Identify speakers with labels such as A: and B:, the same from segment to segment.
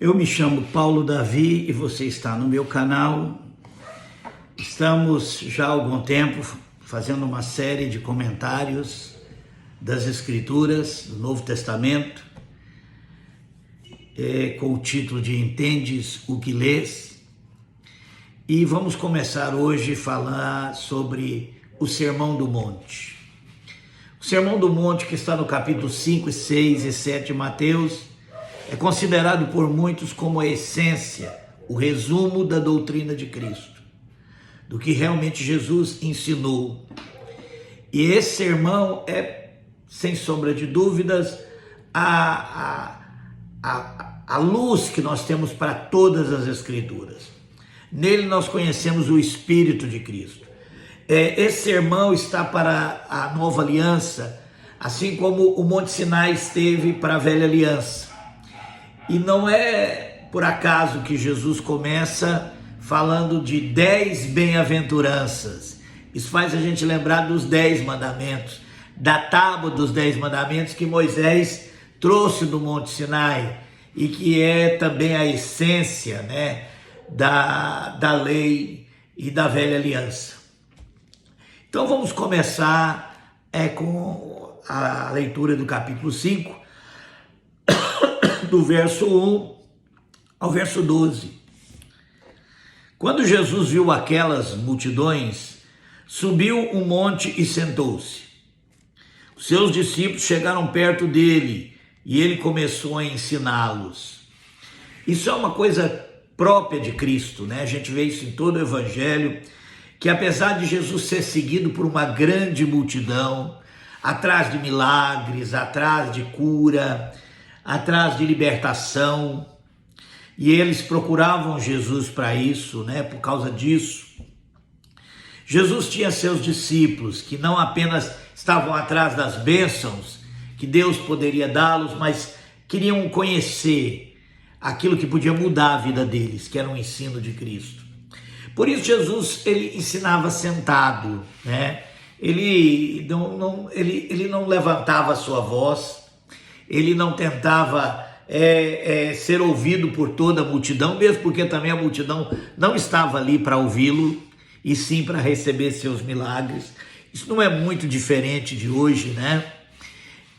A: Eu me chamo Paulo Davi e você está no meu canal. Estamos já há algum tempo fazendo uma série de comentários das Escrituras do Novo Testamento, com o título de Entendes o que lês? E vamos começar hoje a falar sobre o Sermão do Monte. O Sermão do Monte, que está no capítulo 5, 6 e 7 de Mateus, é considerado por muitos como a essência, o resumo da doutrina de Cristo, do que realmente Jesus ensinou. E esse sermão é, sem sombra de dúvidas, a luz que nós temos para todas as Escrituras. Nele nós conhecemos o Espírito de Cristo. Esse sermão está para a nova aliança, assim como o Monte Sinai esteve para a velha aliança. E não é por acaso que Jesus começa falando de 10 bem-aventuranças. Isso faz a gente lembrar dos 10 mandamentos, da tábua dos 10 mandamentos que Moisés trouxe do Monte Sinai e que é também a essência, né, da lei e da velha aliança. Então vamos começar com a leitura do capítulo 5, do verso 1 ao verso 12. Quando Jesus viu aquelas multidões, subiu um monte e sentou-se. Os seus discípulos chegaram perto dele e ele começou a ensiná-los. Isso é uma coisa própria de Cristo, né? A gente vê isso em todo o Evangelho, que apesar de Jesus ser seguido por uma grande multidão, atrás de milagres, atrás de cura, atrás de libertação, e eles procuravam Jesus para isso, né? Por causa disso, Jesus tinha seus discípulos que não apenas estavam atrás das bênçãos que Deus poderia dá-los, mas queriam conhecer aquilo que podia mudar a vida deles, que era o ensino de Cristo. Por isso Jesus, ele ensinava sentado, né? Ele não levantava a sua voz, ele não tentava ser ouvido por toda a multidão, mesmo porque também a multidão não estava ali para ouvi-lo, e sim para receber seus milagres. Isso não é muito diferente de hoje, né?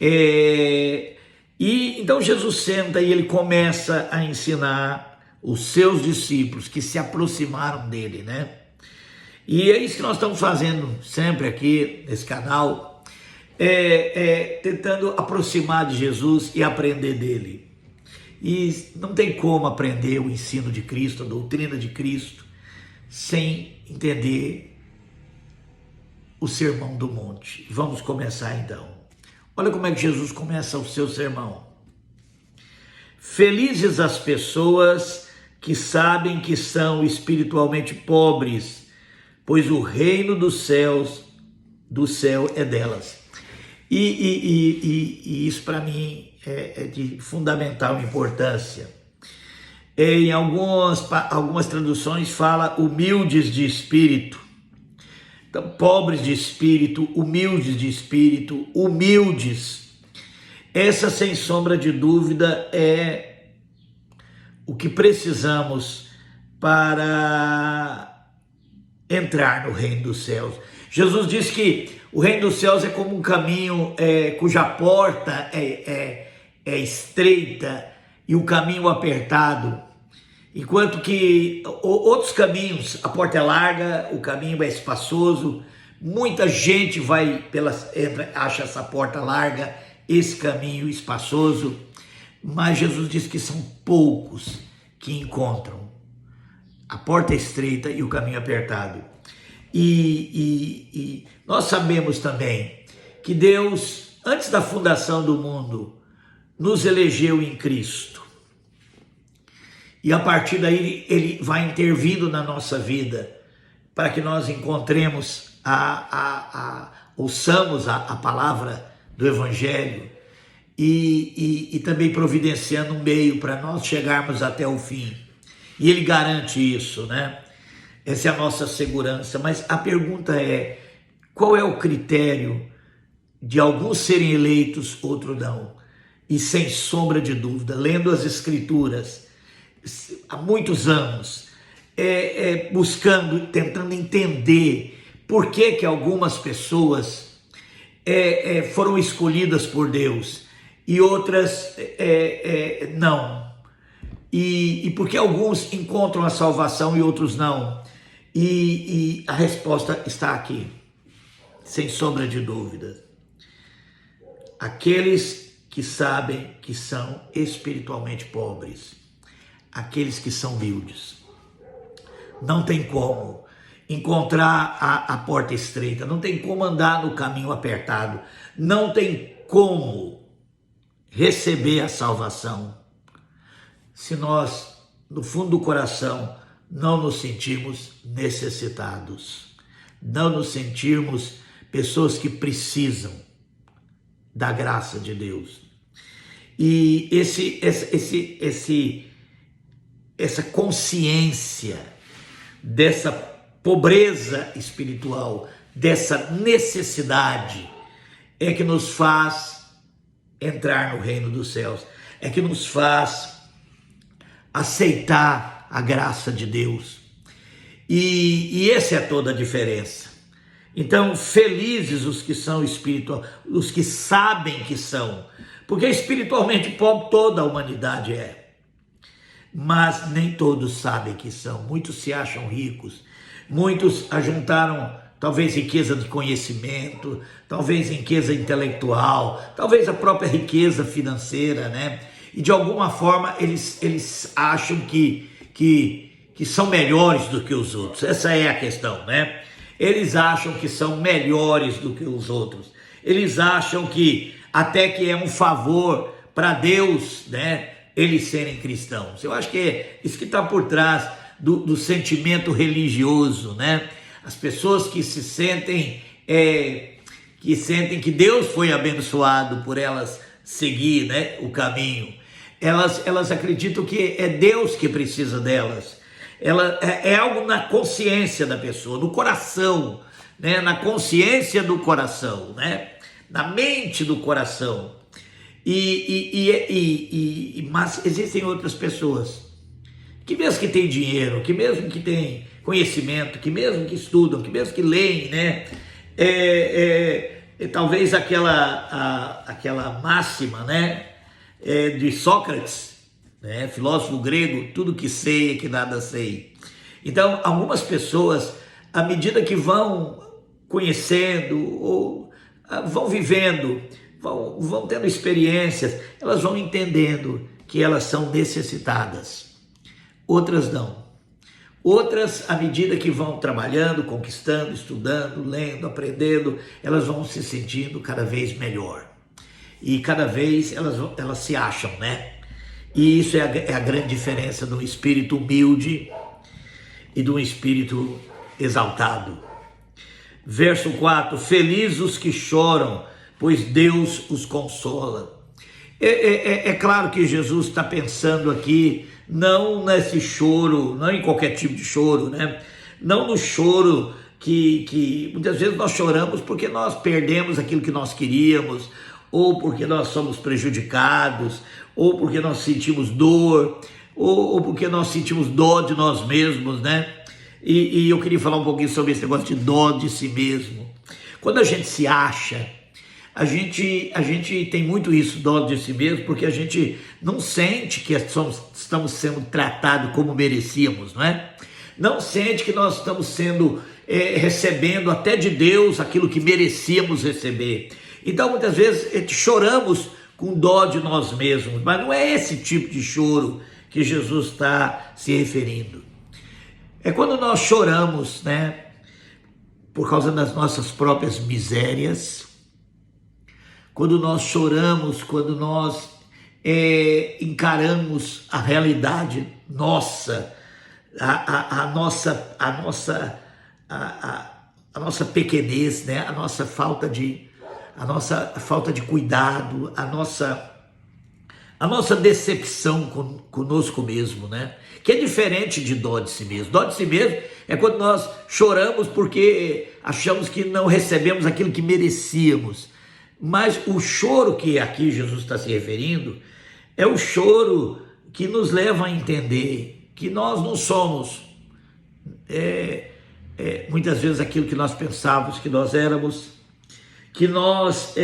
A: E então Jesus senta e ele começa a ensinar os seus discípulos que se aproximaram dele, né? E é isso que nós estamos fazendo sempre aqui nesse canal, tentando aproximar de Jesus e aprender dele. E não tem como aprender o ensino de Cristo, a doutrina de Cristo, sem entender o Sermão do Monte. Vamos começar então. Olha como é que Jesus começa o seu sermão. Felizes as pessoas que sabem que são espiritualmente pobres, pois o reino do céu é delas. E isso para mim é de fundamental importância. Em algumas traduções fala humildes de espírito. Então, pobres de espírito, humildes de espírito, humildes. Essa, sem sombra de dúvida, é o que precisamos para entrar no reino dos céus. Jesus disse que o reino dos céus é como um caminho cuja porta é estreita e o caminho apertado, enquanto que outros caminhos, a porta é larga, o caminho é espaçoso, muita gente acha essa porta larga, esse caminho espaçoso, mas Jesus diz que são poucos que encontram a porta estreita e o caminho apertado. E nós sabemos também que Deus, antes da fundação do mundo, nos elegeu em Cristo. E a partir daí ele vai intervindo na nossa vida para que nós encontremos, ouçamos a palavra do Evangelho e também providenciando um meio para nós chegarmos até o fim. E ele garante isso, né? Essa é a nossa segurança. Mas a pergunta é, qual é o critério de alguns serem eleitos, outros não? E sem sombra de dúvida, lendo as Escrituras, há muitos anos buscando, tentando entender por que algumas pessoas foram escolhidas por Deus e outras não. E por que alguns encontram a salvação e outros não? E a resposta está aqui, sem sombra de dúvida. Aqueles que sabem que são espiritualmente pobres, aqueles que são humildes. Não tem como encontrar a porta estreita, não tem como andar no caminho apertado, não tem como receber a salvação se nós, no fundo do coração, não nos sentirmos necessitados, não nos sentirmos pessoas que precisam da graça de Deus. E essa consciência dessa pobreza espiritual, dessa necessidade, é que nos faz entrar no reino dos céus, é que nos faz aceitar a graça de Deus. E essa é toda a diferença. Então, felizes os que são espiritual, os que sabem que são, porque espiritualmente pobre toda a humanidade é, mas nem todos sabem que são. Muitos se acham ricos, muitos ajuntaram talvez riqueza de conhecimento, talvez riqueza intelectual, talvez a própria riqueza financeira, né? E de alguma forma eles acham que são melhores do que os outros. Essa é a questão, né? Eles acham que são melhores do que os outros. Eles acham que até que é um favor para Deus, né, eles serem cristãos. Eu acho que é isso que está por trás do sentimento religioso, né? As pessoas que se sentem que Deus foi abençoado por elas seguir, né, o caminho. Elas acreditam que é Deus que precisa delas. É algo na consciência da pessoa, no coração, né? Na consciência do coração, né? Na mente do coração. Mas existem outras pessoas que mesmo que têm dinheiro, que mesmo que têm conhecimento, que mesmo que estudam, que mesmo que leem, né? Talvez aquela máxima, né? De Sócrates, né, filósofo grego, tudo que sei é que nada sei. Então, algumas pessoas, à medida que vão conhecendo ou vão vivendo, vão tendo experiências, elas vão entendendo que elas são necessitadas. Outras não. Outras, à medida que vão trabalhando, conquistando, estudando, lendo, aprendendo, elas vão se sentindo cada vez melhor. E cada vez elas se acham, né? E isso é a grande diferença de um espírito humilde e de um espírito exaltado. Verso 4, felizes os que choram, pois Deus os consola. É claro que Jesus está pensando aqui, não nesse choro, não em qualquer tipo de choro, né? Não no choro que muitas vezes nós choramos porque nós perdemos aquilo que nós queríamos, ou porque nós somos prejudicados, ou porque nós sentimos dor, ou porque nós sentimos dó de nós mesmos, né? E eu queria falar um pouquinho sobre esse negócio de dó de si mesmo. Quando a gente se acha, a gente tem muito isso, dó de si mesmo, porque a gente não sente que estamos sendo tratados como merecíamos, não é? Não sente que nós estamos recebendo até de Deus aquilo que merecíamos receber. Então, muitas vezes, choramos com dó de nós mesmos, mas não é esse tipo de choro que Jesus está se referindo. É quando nós choramos, né, por causa das nossas próprias misérias, quando nós choramos, quando nós encaramos a realidade nossa, a nossa pequenez, né, a nossa falta de cuidado, a nossa decepção conosco mesmo, né? Que é diferente de dó de si mesmo. Dó de si mesmo é quando nós choramos porque achamos que não recebemos aquilo que merecíamos. Mas o choro que aqui Jesus está se referindo é o choro que nos leva a entender que nós não somos muitas vezes aquilo que nós pensávamos que nós éramos, que nós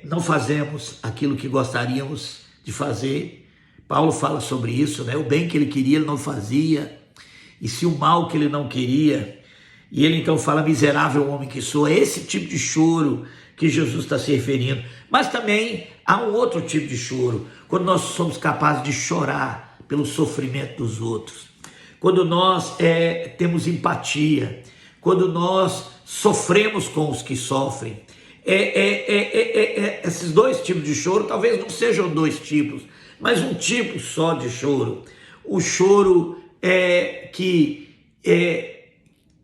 A: não fazemos aquilo que gostaríamos de fazer. Paulo fala sobre isso, né? O bem que ele queria ele não fazia, e se o mal que ele não queria, e ele então fala: miserável homem que sou. É esse tipo de choro que Jesus está se referindo. Mas também há um outro tipo de choro, quando nós somos capazes de chorar pelo sofrimento dos outros, quando nós temos empatia, quando nós sofremos com os que sofrem. Esses dois tipos de choro talvez não sejam dois tipos, mas um tipo só de choro. O choro que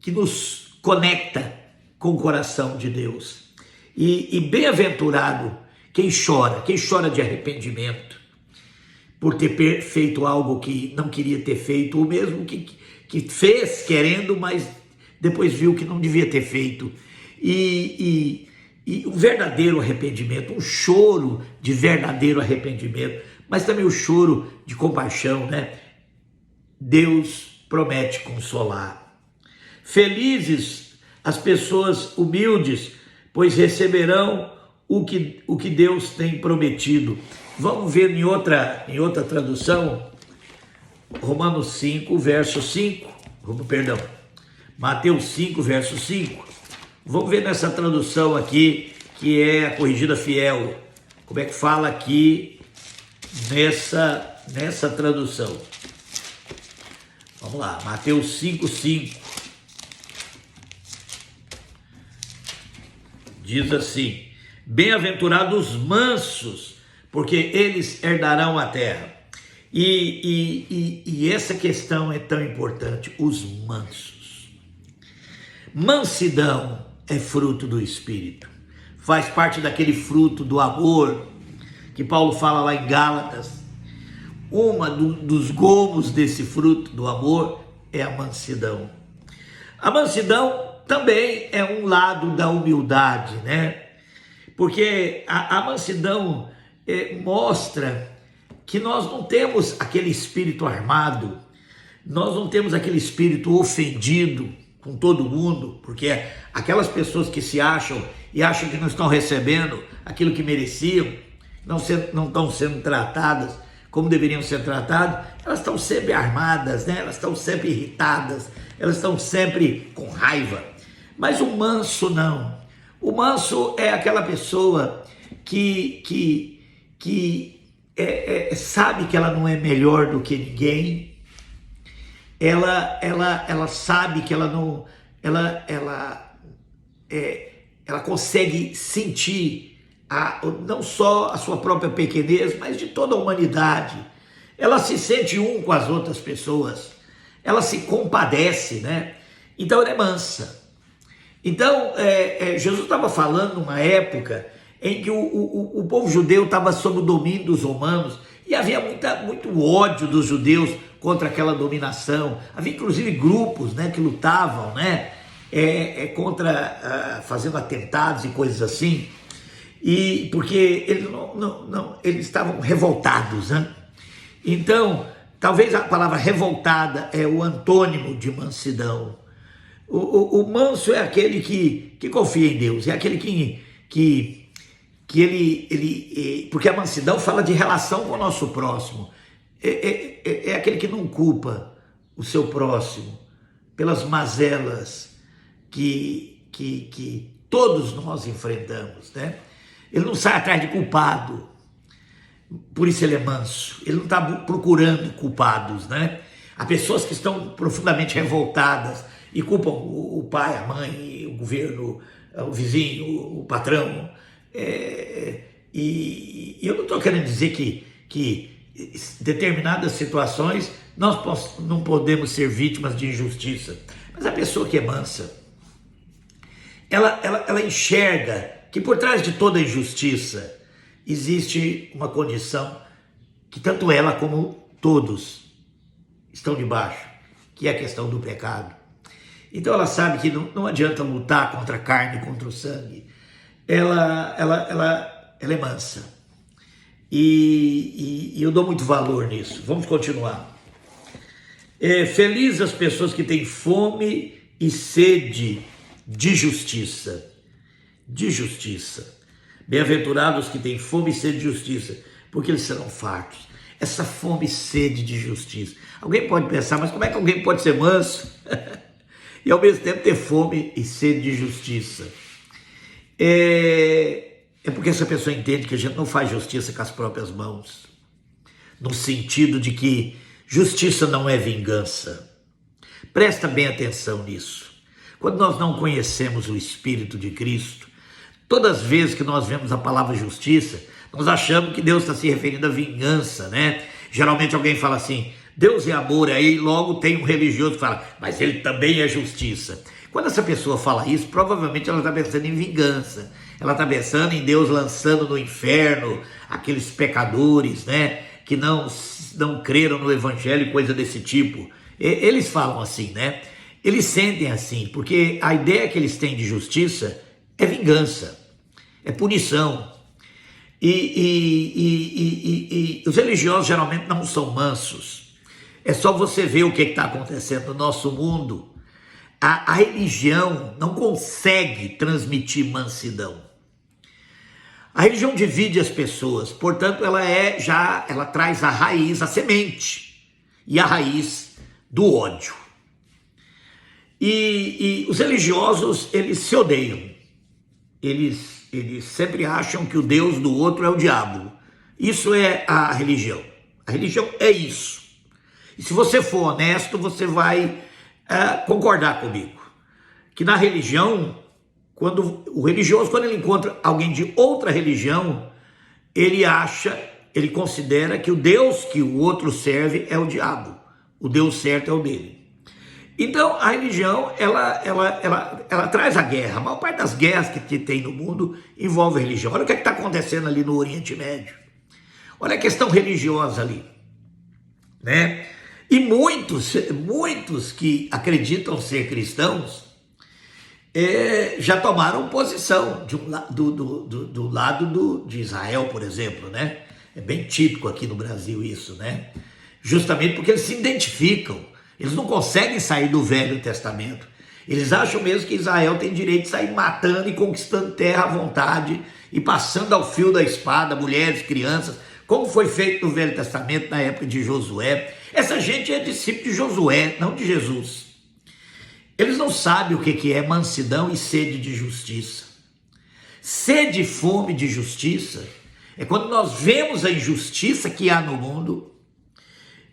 A: nos conecta com o coração de Deus. E bem-aventurado quem chora de arrependimento por ter feito algo que não queria ter feito, ou mesmo que fez querendo, mas depois viu que não devia ter feito. E um verdadeiro arrependimento, um choro de verdadeiro arrependimento, mas também o choro de compaixão, né? Deus promete consolar. Felizes as pessoas humildes, pois receberão o que Deus tem prometido. Vamos ver em outra tradução, Romanos 5, verso 5, Mateus 5, verso 5. Vamos ver nessa tradução aqui, que é a Corrigida Fiel, como é que fala aqui nessa tradução. Vamos lá, Mateus 5, 5. Diz assim: bem-aventurados os mansos, porque eles herdarão a terra. E essa questão é tão importante, os mansos. Mansidão é fruto do Espírito, faz parte daquele fruto do amor, que Paulo fala lá em Gálatas. Dos gomos desse fruto do amor é a mansidão. A mansidão também é um lado da humildade, né? Porque a mansidão mostra que nós não temos aquele espírito armado, nós não temos aquele espírito ofendido com todo mundo, porque aquelas pessoas que se acham e acham que não estão recebendo aquilo que mereciam, não estão sendo tratadas como deveriam ser tratadas, elas estão sempre armadas, né? Elas estão sempre irritadas, elas estão sempre com raiva. Mas o manso não. O manso é aquela pessoa que sabe que ela não é melhor do que ninguém. Ela sabe que ela não, ela consegue sentir não só a sua própria pequenez, mas de toda a humanidade. Ela se sente um com as outras pessoas, ela se compadece, né? Então ela é mansa. Então Jesus estava falando numa época em que o povo judeu estava sob o domínio dos romanos, e havia muito ódio dos judeus contra aquela dominação. Havia inclusive grupos, né, que lutavam, né, fazendo atentados e coisas assim, e porque eles estavam revoltados, né? Então talvez a palavra revoltada é o antônimo de mansidão. O manso é aquele que confia em Deus, é aquele que ele porque a mansidão fala de relação com o nosso próximo, é aquele que não culpa o seu próximo pelas mazelas que todos nós enfrentamos, né? Ele não sai atrás de culpado, por isso ele é manso. Ele não está procurando culpados, né? Há pessoas que estão profundamente revoltadas e culpam o pai, a mãe, o governo, o vizinho, o patrão. E eu não estou querendo dizer que em determinadas situações nós não podemos ser vítimas de injustiça, mas a pessoa que é mansa, ela enxerga que por trás de toda injustiça existe uma condição que tanto ela como todos estão debaixo, que é a questão do pecado. Então ela sabe que não adianta lutar contra a carne, contra o sangue. Ela é mansa. E eu dou muito valor nisso. Vamos continuar. Felizes as pessoas que têm fome e sede de justiça. De justiça. Bem-aventurados que têm fome e sede de justiça, porque eles serão fartos. Essa fome e sede de justiça. Alguém pode pensar, mas como é que alguém pode ser manso e ao mesmo tempo ter fome e sede de justiça? É porque essa pessoa entende que a gente não faz justiça com as próprias mãos, no sentido de que justiça não é vingança. Presta bem atenção nisso. Quando nós não conhecemos o Espírito de Cristo, todas as vezes que nós vemos a palavra justiça, nós achamos que Deus está se referindo à vingança, né? Geralmente alguém fala assim, Deus é amor, aí logo tem um religioso que fala, mas ele também é justiça. Quando essa pessoa fala isso, provavelmente ela está pensando em vingança. Ela está pensando em Deus lançando no inferno aqueles pecadores, né? Que não creram no evangelho e coisa desse tipo. Eles falam assim, né? Eles sentem assim, porque a ideia que eles têm de justiça é vingança, é punição. E os religiosos geralmente não são mansos. É só você ver o que está acontecendo no nosso mundo. A religião não consegue transmitir mansidão. A religião divide as pessoas, portanto ela traz a raiz, a semente e a raiz do ódio. E os religiosos, eles se odeiam. Eles sempre acham que o Deus do outro é o diabo. Isso é a religião. A religião é isso. E se você for honesto, você vai concordar comigo. Que na religião, quando ele encontra alguém de outra religião, ele considera que o Deus que o outro serve é o diabo. O Deus certo é o dele. Então, a religião, ela traz a guerra. A maior parte das guerras que tem no mundo envolve a religião. Olha o que está acontecendo ali no Oriente Médio. Olha a questão religiosa ali, né? E muitos que acreditam ser cristãos já tomaram posição do lado de Israel, por exemplo, né? É bem típico aqui no Brasil isso, né? Justamente porque eles se identificam. Eles não conseguem sair do Velho Testamento. Eles acham mesmo que Israel tem direito de sair matando e conquistando terra à vontade e passando ao fio da espada mulheres, crianças, como foi feito no Velho Testamento na época de Josué. Essa gente é discípulo de Josué, não de Jesus. Eles não sabem o que é mansidão e sede de justiça. Sede e fome de justiça é quando nós vemos a injustiça que há no mundo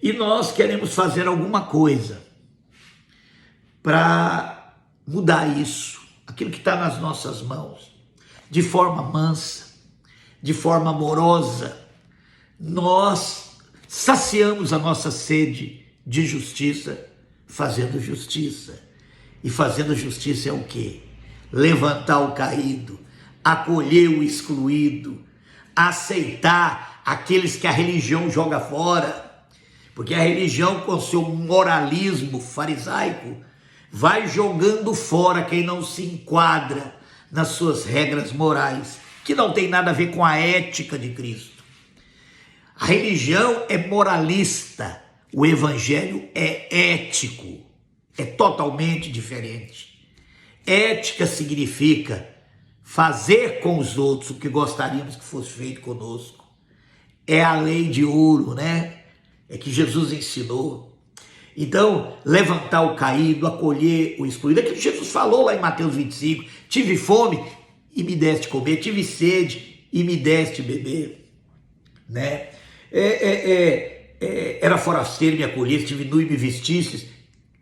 A: e nós queremos fazer alguma coisa para mudar isso, aquilo que está nas nossas mãos, de forma mansa, de forma amorosa. Nós saciamos a nossa sede de justiça fazendo justiça. E fazendo justiça é o quê? Levantar o caído, acolher o excluído, aceitar aqueles que a religião joga fora. Porque a religião, com seu moralismo farisaico, vai jogando fora quem não se enquadra nas suas regras morais, que não tem nada a ver com a ética de Cristo. A religião é moralista, o evangelho é ético, é totalmente diferente. Ética significa fazer com os outros o que gostaríamos que fosse feito conosco. É a lei de ouro, né? É que Jesus ensinou. Então, levantar o caído, acolher o excluído. É que Jesus falou lá em Mateus 25. Tive fome e me deste comer. Tive sede e me deste beber. Né? Era forasteiro e me acolheste, tive nu e me vestistes.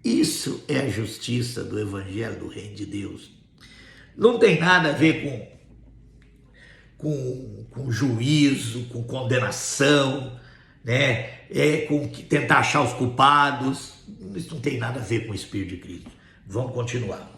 A: Isso é a justiça do Evangelho do Reino de Deus. Não tem nada a ver com juízo, com condenação, né? Com tentar achar os culpados. Isso não tem nada a ver com o Espírito de Cristo. Vamos continuar.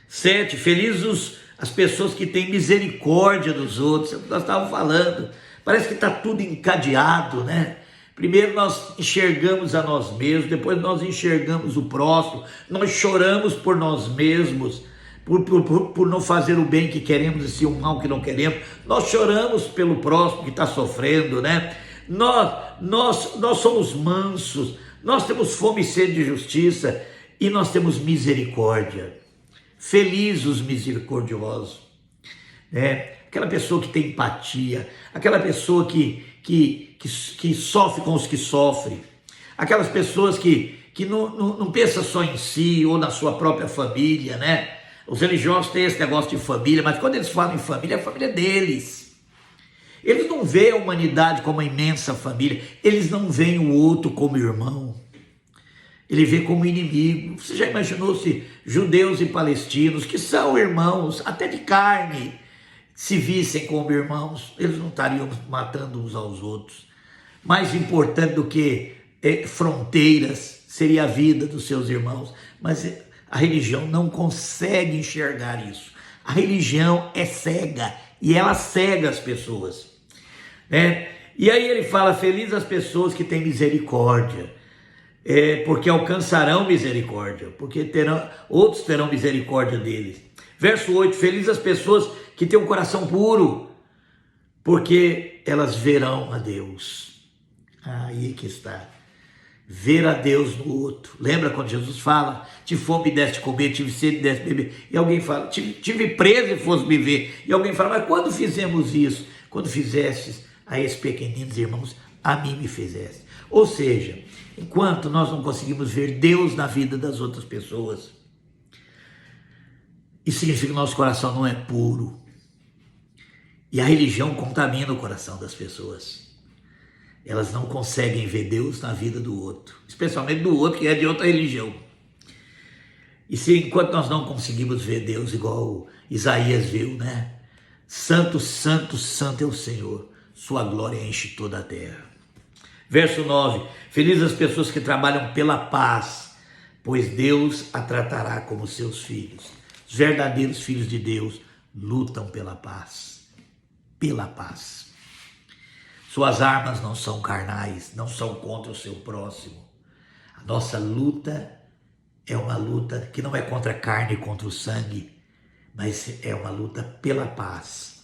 A: 7. Felizes as pessoas que têm misericórdia dos outros. Nós estávamos falando, parece que está tudo encadeado, né? Primeiro nós enxergamos a nós mesmos, depois nós enxergamos o próximo, nós choramos por nós mesmos, por não fazer o bem que queremos e sim o mal que não queremos. Nós choramos pelo próximo que está sofrendo, né? Nós somos mansos, nós temos fome e sede de justiça e nós temos misericórdia. Felizes os misericordiosos, né? Aquela pessoa que tem empatia, aquela pessoa que sofre com os que sofrem, aquelas pessoas que não pensa só em si ou na sua própria família, né? Os religiosos têm esse negócio de família, mas quando eles falam em família, é a família deles. Eles não veem a humanidade como uma imensa família, eles não veem o outro como irmão, ele vê como inimigo. Você já imaginou se judeus e palestinos, que são irmãos, até de carne, se vissem como irmãos? Eles não estariam matando uns aos outros. Mais importante do que fronteiras seria a vida dos seus irmãos, mas a religião não consegue enxergar isso. A religião é cega e ela cega as pessoas, né? E aí ele fala: felizes as pessoas que têm misericórdia, porque alcançarão misericórdia, porque outros terão misericórdia deles. Verso 8: felizes as pessoas que têm um coração puro, porque elas verão a Deus. Aí que está. Ver a Deus no outro. Lembra quando Jesus fala: tive fome e deste comer, tive sede e deste beber. E alguém fala: tive preso e fosse me ver. E alguém fala: mas quando fizemos isso? Quando fizestes a esses pequeninos irmãos, a mim me fizeste. Ou seja, enquanto nós não conseguimos ver Deus na vida das outras pessoas, isso significa que nosso coração não é puro. E a religião contamina o coração das pessoas. Elas não conseguem ver Deus na vida do outro, especialmente do outro que é de outra religião. E se enquanto nós não conseguimos ver Deus igual Isaías viu, né? Santo, santo, santo é o Senhor, sua glória enche toda a terra. Verso 9: felizes as pessoas que trabalham pela paz, pois Deus a tratará como seus filhos. Os verdadeiros filhos de Deus lutam pela paz. Pela paz. Suas armas não são carnais, não são contra o seu próximo. A nossa luta é uma luta que não é contra a carne e contra o sangue, mas é uma luta pela paz.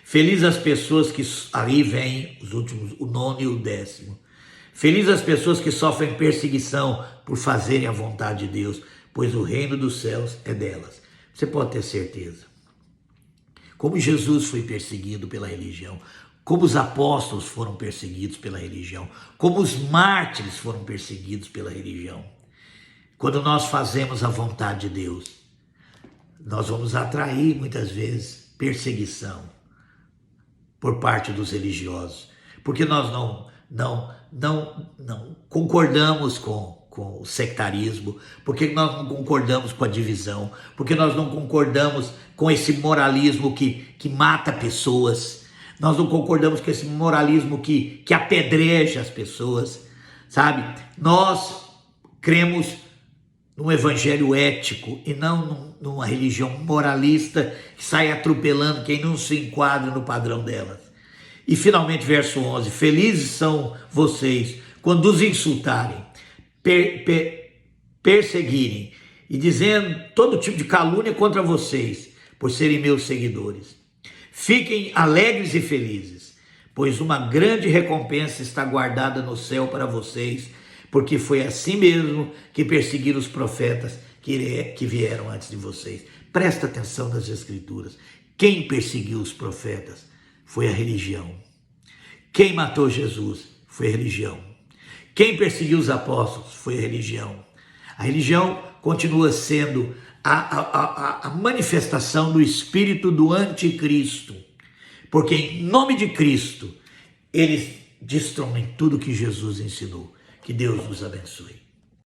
A: Felizes as pessoas que... Aí vem os últimos, o 9º e o 10º. Felizes as pessoas que sofrem perseguição por fazerem a vontade de Deus, pois o reino dos céus é delas. Você pode ter certeza. Como Jesus foi perseguido pela religião, como os apóstolos foram perseguidos pela religião, como os mártires foram perseguidos pela religião. Quando nós fazemos a vontade de Deus, nós vamos atrair muitas vezes perseguição por parte dos religiosos, porque nós não concordamos com o sectarismo, porque nós não concordamos com a divisão, porque nós não concordamos com esse moralismo que mata pessoas. Nós não concordamos com esse moralismo que apedreja as pessoas, sabe? Nós cremos num evangelho ético e não numa religião moralista que sai atropelando quem não se enquadra no padrão delas. E finalmente, verso 11: felizes são vocês quando os insultarem, perseguirem e dizendo todo tipo de calúnia contra vocês, por serem meus seguidores. Fiquem alegres e felizes, pois uma grande recompensa está guardada no céu para vocês, porque foi assim mesmo que perseguiram os profetas que vieram antes de vocês. Presta atenção nas Escrituras. Quem perseguiu os profetas foi a religião. Quem matou Jesus foi a religião. Quem perseguiu os apóstolos foi a religião. A religião continua sendo a manifestação do espírito do anticristo, porque em nome de Cristo eles destroem tudo que Jesus ensinou. Que Deus nos abençoe.